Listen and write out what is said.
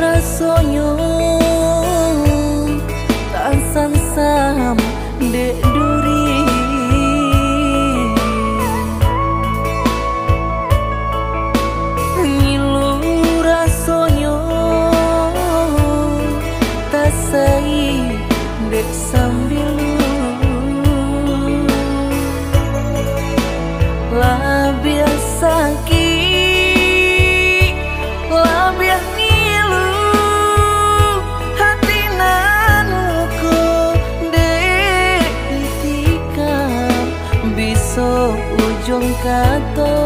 rasonyo tasan sam dek duri ngilu rasonyo tasai dek sambilu lah biasa ki lah biasa ngilu hati nanuku dek ditikam bisa ujung kato